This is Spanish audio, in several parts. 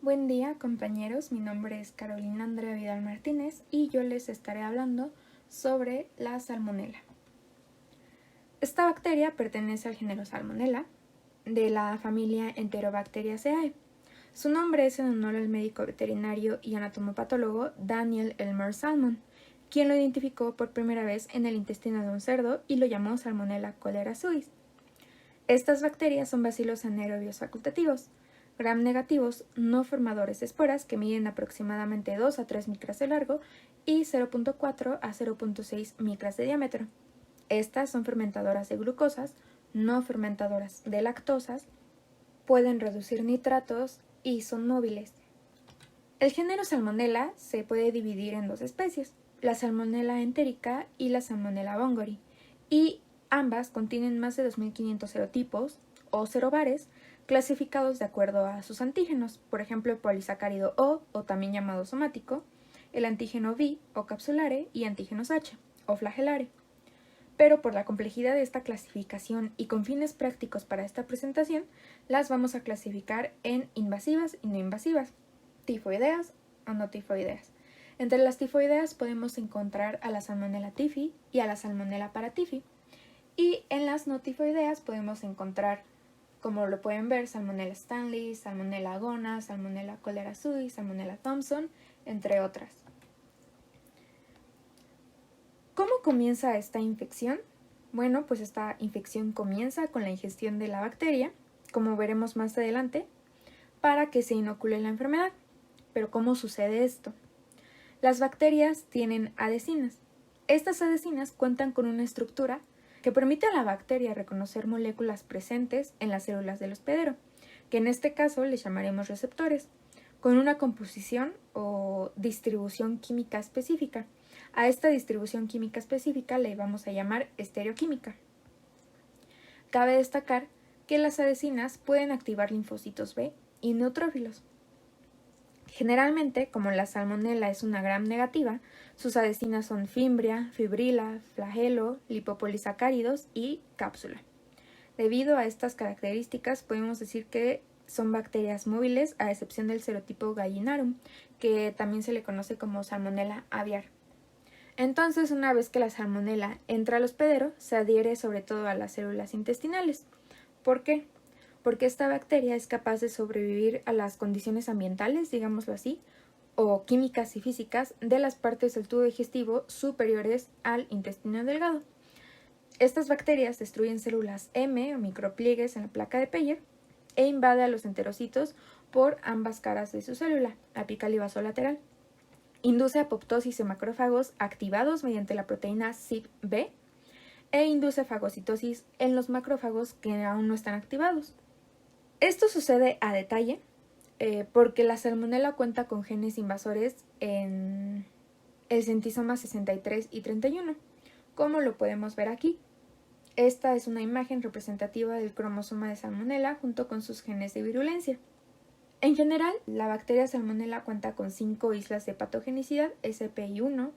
Buen día, compañeros. Mi nombre es Carolina Andrea Vidal Martínez y yo les estaré hablando sobre la salmonela. Esta bacteria pertenece al género Salmonella de la familia Enterobacteriaceae. Su nombre es en honor al médico veterinario y anatomopatólogo Daniel Elmer Salmon, quien lo identificó por primera vez en el intestino de un cerdo y lo llamó Salmonella cholera suis. Estas bacterias son bacilos anaerobios facultativos, gram negativos, no formadores de esporas que miden aproximadamente 2 a 3 micras de largo y 0.4 a 0.6 micras de diámetro. Estas son fermentadoras de glucosas, no fermentadoras de lactosas, pueden reducir nitratos y son móviles. El género Salmonella se puede dividir en dos especies, la Salmonella entérica y la Salmonella bongori, y ambas contienen más de 2500 serotipos o serobares clasificados de acuerdo a sus antígenos, por ejemplo el polisacárido O también llamado somático, el antígeno V o capsulare y antígenos H o flagelare. Pero por la complejidad de esta clasificación y con fines prácticos para esta presentación, las vamos a clasificar en invasivas y no invasivas, tifoideas o no tifoideas. Entre las tifoideas podemos encontrar a la Salmonella typhi y a la Salmonella paratyphi. Y en las no tifoideas podemos encontrar, como lo pueden ver, Salmonella Stanley, Salmonella agona, Salmonella cholera suis, Salmonella Thomson, entre otras. ¿Cómo comienza esta infección? Bueno, pues esta infección comienza con la ingestión de la bacteria, como veremos más adelante, para que se inocule la enfermedad. Pero ¿cómo sucede esto? Las bacterias tienen adhesinas. Estas adhesinas cuentan con una estructura que permite a la bacteria reconocer moléculas presentes en las células del hospedero, que en este caso les llamaremos receptores, con una composición o distribución química específica. A esta distribución química específica le vamos a llamar estereoquímica. Cabe destacar que las adhesinas pueden activar linfocitos B y neutrófilos. Generalmente, como la salmonela es una gram negativa, sus adhesinas son fimbria, fibrila, flagelo, lipopolisacáridos y cápsula. Debido a estas características, podemos decir que son bacterias móviles, a excepción del serotipo gallinarum, que también se le conoce como salmonella aviar. Entonces, una vez que la salmonela entra al hospedero, se adhiere sobre todo a las células intestinales. ¿Por qué? Porque esta bacteria es capaz de sobrevivir a las condiciones ambientales, digámoslo así, o químicas y físicas de las partes del tubo digestivo superiores al intestino delgado. Estas bacterias destruyen células M o micropliegues en la placa de Peyer e invade a los enterocitos por ambas caras de su célula, apical y basolateral. Induce apoptosis en macrófagos activados mediante la proteína CYP-B e induce fagocitosis en los macrófagos que aún no están activados. Esto sucede a detalle porque la salmonela cuenta con genes invasores en el centisoma 63 y 31, como lo podemos ver aquí. Esta es una imagen representativa del cromosoma de salmonela junto con sus genes de virulencia. En general, la bacteria salmonela cuenta con 5 islas de patogenicidad, SPI1,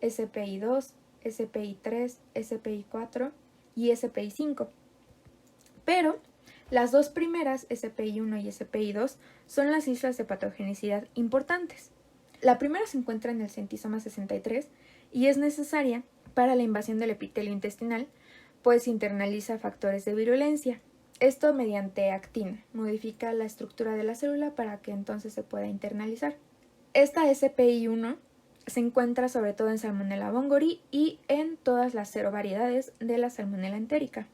SPI2, SPI3, SPI4 y SPI5. Pero las dos primeras, SPI1 y SPI2, son las islas de patogenicidad importantes. La primera se encuentra en el centisoma 63 y es necesaria para la invasión del epitelio intestinal, pues internaliza factores de virulencia. Esto mediante actina, modifica la estructura de la célula para que entonces se pueda internalizar. Esta SPI1 se encuentra sobre todo en Salmonella bongori y en todas las serovariedades de la Salmonella entérica.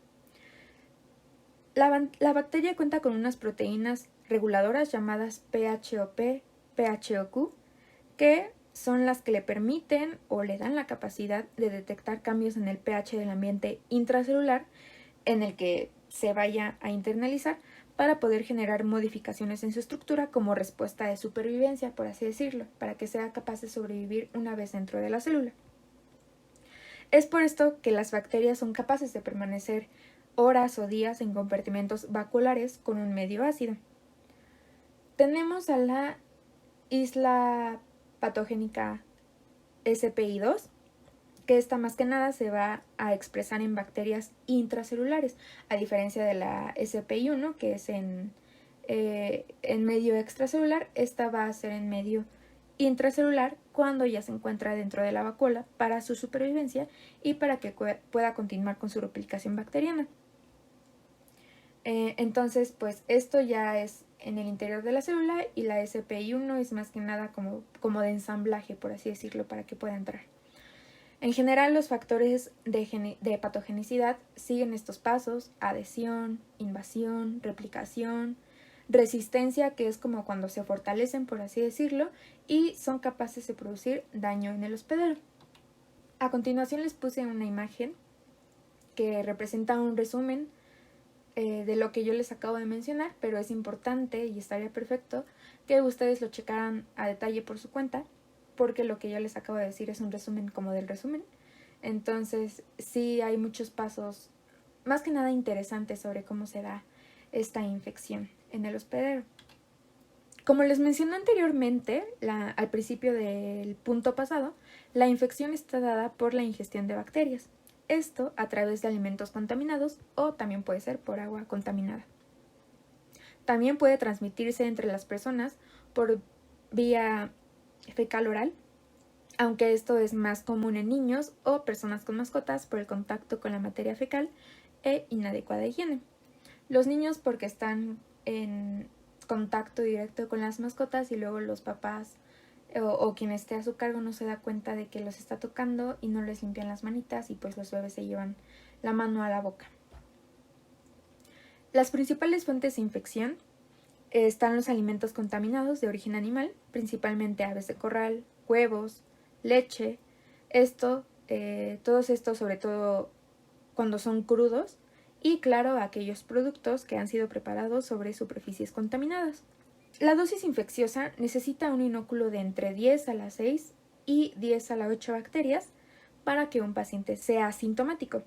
La bacteria cuenta con unas proteínas reguladoras llamadas PHOP, PHOQ, que son las que le permiten o le dan la capacidad de detectar cambios en el pH del ambiente intracelular en el que se vaya a internalizar para poder generar modificaciones en su estructura como respuesta de supervivencia, por así decirlo, para que sea capaz de sobrevivir una vez dentro de la célula. Es por esto que las bacterias son capaces de permanecer horas o días en compartimentos vaculares con un medio ácido. Tenemos a la isla patogénica SPI2, que esta más que nada se va a expresar en bacterias intracelulares, a diferencia de la SPI1, que es en en medio extracelular, esta va a ser en medio intracelular cuando ya se encuentra dentro de la vacuola para su supervivencia y para que pueda continuar con su replicación bacteriana. Entonces, pues esto ya es en el interior de la célula y la SPI1 es más que nada como de ensamblaje, por así decirlo, para que pueda entrar. En general, los factores de patogenicidad siguen estos pasos: adhesión, invasión, replicación, resistencia, que es como cuando se fortalecen, por así decirlo, y son capaces de producir daño en el hospedero. A continuación les puse una imagen que representa un resumen de lo que yo les acabo de mencionar, pero es importante y estaría perfecto que ustedes lo checaran a detalle por su cuenta, porque lo que yo les acabo de decir es un resumen como del resumen. Entonces sí hay muchos pasos, más que nada interesantes, sobre cómo se da esta infección en el hospedero. Como les mencioné anteriormente, al principio del punto pasado, la infección está dada por la ingestión de bacterias. Esto a través de alimentos contaminados o también puede ser por agua contaminada. También puede transmitirse entre las personas por vía fecal oral, aunque esto es más común en niños o personas con mascotas por el contacto con la materia fecal e inadecuada higiene. Los niños porque están en contacto directo con las mascotas y luego los papás o quien esté a su cargo no se da cuenta de que los está tocando y no les limpian las manitas y pues los bebés se llevan la mano a la boca. Las principales fuentes de infección están los alimentos contaminados de origen animal, principalmente aves de corral, huevos, leche. Todos estos sobre todo cuando son crudos, y claro, aquellos productos que han sido preparados sobre superficies contaminadas. La dosis infecciosa necesita un inóculo de entre 10 a las 6 y 10 a las 8 bacterias para que un paciente sea asintomático,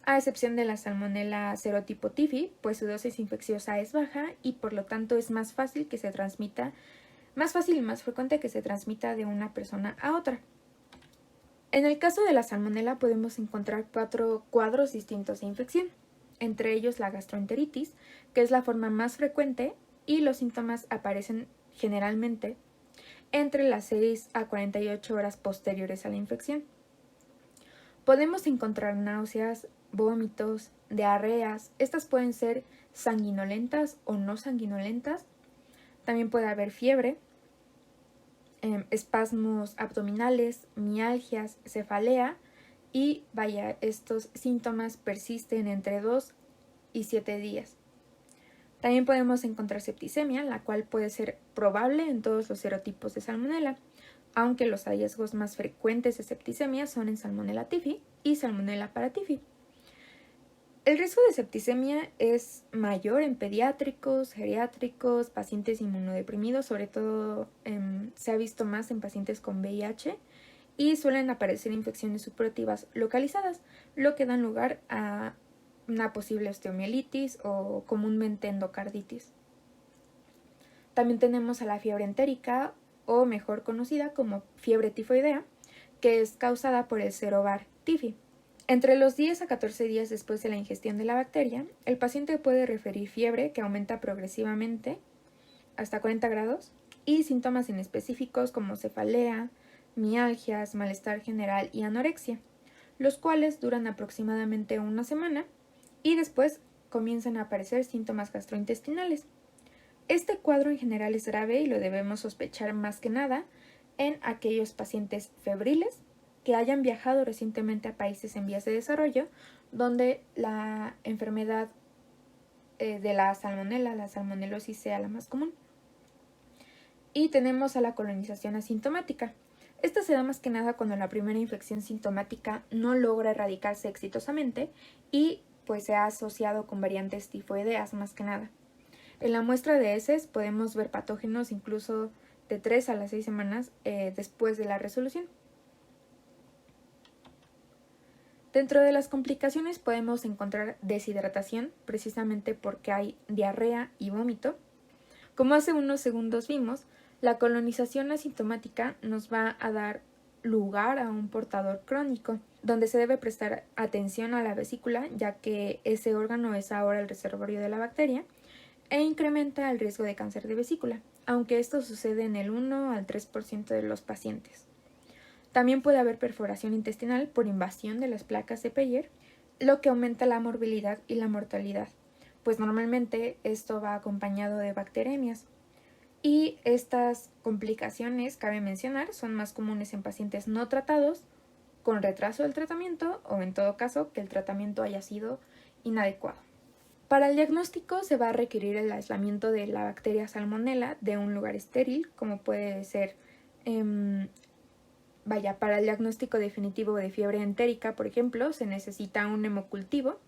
a excepción de la Salmonella serotipo TIFI, pues su dosis infecciosa es baja y por lo tanto es más fácil y más frecuente que se transmita de una persona a otra. En el caso de la Salmonella podemos encontrar 4 cuadros distintos de infección, entre ellos la gastroenteritis, que es la forma más frecuente, y los síntomas aparecen generalmente entre las 6 a 48 horas posteriores a la infección. Podemos encontrar náuseas, vómitos, diarreas. Estas pueden ser sanguinolentas o no sanguinolentas. También puede haber fiebre, espasmos abdominales, mialgias, cefalea y estos síntomas persisten entre 2 y 7 días. También podemos encontrar septicemia, la cual puede ser probable en todos los serotipos de Salmonella, aunque los hallazgos más frecuentes de septicemia son en Salmonella typhi y Salmonella paratyphi. El riesgo de septicemia es mayor en pediátricos, geriátricos, pacientes inmunodeprimidos, sobre todo se ha visto más en pacientes con VIH, y suelen aparecer infecciones supurativas localizadas, lo que dan lugar a una posible osteomielitis o comúnmente endocarditis. También tenemos a la fiebre entérica, o mejor conocida como fiebre tifoidea, que es causada por el Serovar typhi. Entre los 10 a 14 días después de la ingestión de la bacteria, el paciente puede referir fiebre que aumenta progresivamente hasta 40 grados y síntomas inespecíficos como cefalea, mialgias, malestar general y anorexia, los cuales duran aproximadamente una semana y después comienzan a aparecer síntomas gastrointestinales. Este cuadro en general es grave y lo debemos sospechar más que nada en aquellos pacientes febriles que hayan viajado recientemente a países en vías de desarrollo, donde la enfermedad de la salmonela, la salmonelosis, sea la más común. Y tenemos a la colonización asintomática. Esta se da más que nada cuando la primera infección sintomática no logra erradicarse exitosamente y pues se ha asociado con variantes tifoideas más que nada. En la muestra de heces podemos ver patógenos incluso de 3 a las 6 semanas después de la resolución. Dentro de las complicaciones podemos encontrar deshidratación, precisamente porque hay diarrea y vómito. Como hace unos segundos vimos, la colonización asintomática nos va a dar lugar a un portador crónico, donde se debe prestar atención a la vesícula, ya que ese órgano es ahora el reservorio de la bacteria, e incrementa el riesgo de cáncer de vesícula, aunque esto sucede en el 1 al 3% de los pacientes. También puede haber perforación intestinal por invasión de las placas de Peyer, lo que aumenta la morbilidad y la mortalidad, pues normalmente esto va acompañado de bacteremias. Y estas complicaciones, cabe mencionar, son más comunes en pacientes no tratados, con retraso del tratamiento o en todo caso que el tratamiento haya sido inadecuado. Para el diagnóstico se va a requerir el aislamiento de la bacteria Salmonella de un lugar estéril, como puede ser, para el diagnóstico definitivo de fiebre entérica, por ejemplo, se necesita un hemocultivo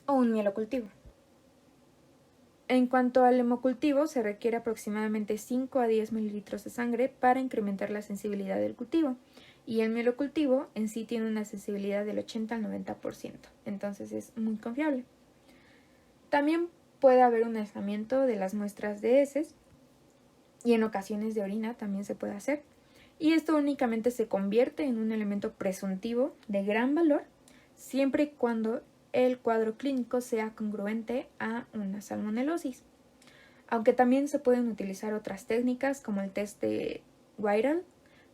o un mielocultivo. En cuanto al hemocultivo, se requiere aproximadamente 5 a 10 mililitros de sangre para incrementar la sensibilidad del cultivo, y el mielocultivo en sí tiene una sensibilidad del 80 al 90%, entonces es muy confiable. También puede haber un aislamiento de las muestras de heces y en ocasiones de orina también se puede hacer, y esto únicamente se convierte en un elemento presuntivo de gran valor siempre y cuando el cuadro clínico sea congruente a una salmonelosis. Aunque también se pueden utilizar otras técnicas como el test de Wirral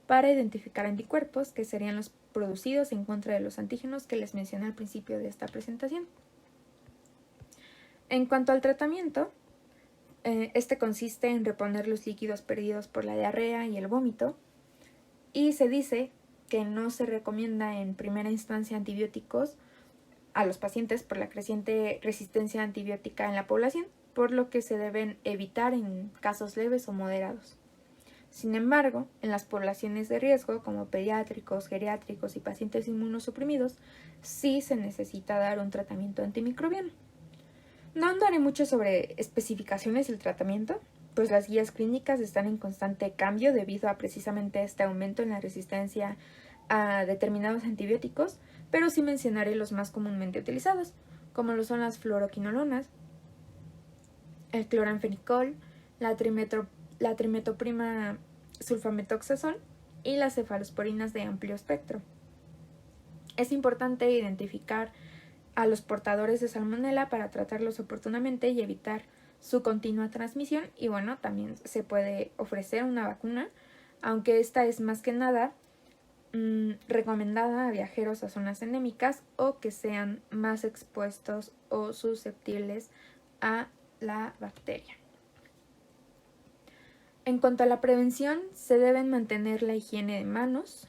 para identificar anticuerpos, que serían los producidos en contra de los antígenos que les mencioné al principio de esta presentación. En cuanto al tratamiento, este consiste en reponer los líquidos perdidos por la diarrea y el vómito, y se dice que no se recomienda en primera instancia antibióticos a los pacientes por la creciente resistencia antibiótica en la población, por lo que se deben evitar en casos leves o moderados. Sin embargo, en las poblaciones de riesgo, como pediátricos, geriátricos y pacientes inmunosuprimidos, sí se necesita dar un tratamiento antimicrobiano. No andaré mucho sobre especificaciones del tratamiento, pues las guías clínicas están en constante cambio debido a precisamente este aumento en la resistencia a determinados antibióticos, pero sí mencionaré los más comúnmente utilizados, como lo son las fluoroquinolonas, el cloranfenicol, la trimetoprima sulfametoxazol y las cefalosporinas de amplio espectro. Es importante identificar a los portadores de salmonela para tratarlos oportunamente y evitar su continua transmisión, y bueno, también se puede ofrecer una vacuna, aunque esta es más que nada recomendada a viajeros a zonas endémicas o que sean más expuestos o susceptibles a la bacteria. En cuanto a la prevención, se deben mantener la higiene de manos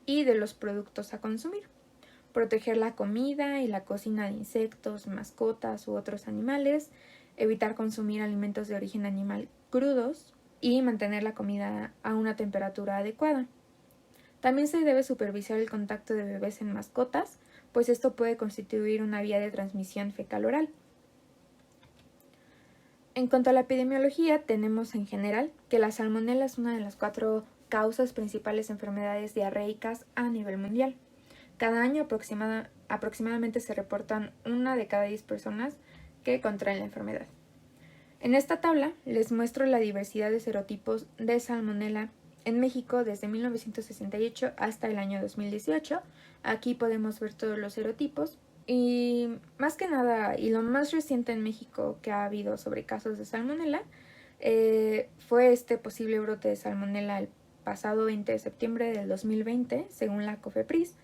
y de los productos a consumir, proteger la comida y la cocina de insectos, mascotas u otros animales, evitar consumir alimentos de origen animal crudos y mantener la comida a una temperatura adecuada. También se debe supervisar el contacto de bebés en mascotas, pues esto puede constituir una vía de transmisión fecal-oral. En cuanto a la epidemiología, tenemos en general que la salmonela es una de las 4 causas principales de enfermedades diarreicas a nivel mundial. Cada año aproximadamente se reportan 1 de cada 10 personas que contraen la enfermedad. En esta tabla les muestro la diversidad de serotipos de salmonela en México desde 1968 hasta el año 2018. Aquí podemos ver todos los serotipos y más que nada, y lo más reciente en México que ha habido sobre casos de salmonela fue este posible brote de salmonela el pasado 20 de septiembre del 2020, según la COFEPRIS,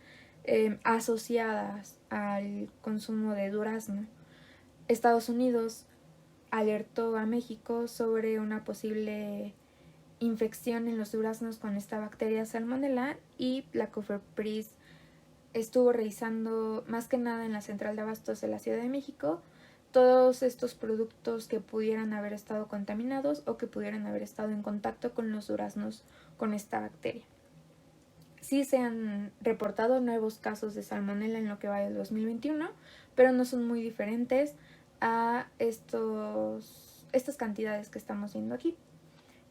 asociadas al consumo de durazno. Estados Unidos alertó a México sobre una posible infección en los duraznos con esta bacteria salmonella, y la COFEPRIS estuvo revisando más que nada en la central de abastos de la Ciudad de México todos estos productos que pudieran haber estado contaminados o que pudieran haber estado en contacto con los duraznos con esta bacteria. Sí se han reportado nuevos casos de salmonella en lo que va del 2021, pero no son muy diferentes a estas cantidades que estamos viendo aquí.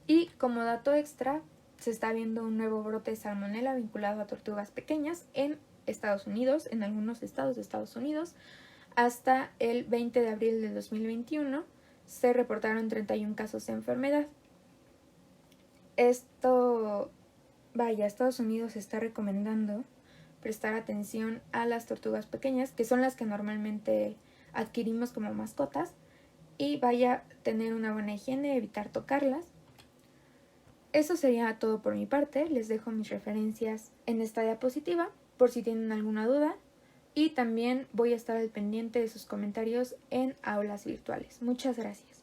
Y como dato extra, se está viendo un nuevo brote de salmonella vinculado a tortugas pequeñas en Estados Unidos, en algunos estados de Estados Unidos. Hasta el 20 de abril del 2021 se reportaron 31 casos de enfermedad. Estados Unidos está recomendando prestar atención a las tortugas pequeñas, que son las que normalmente adquirimos como mascotas, y vaya a tener una buena higiene, evitar tocarlas. Eso sería todo por mi parte. Les dejo mis referencias en esta diapositiva por si tienen alguna duda y también voy a estar al pendiente de sus comentarios en aulas virtuales. Muchas gracias.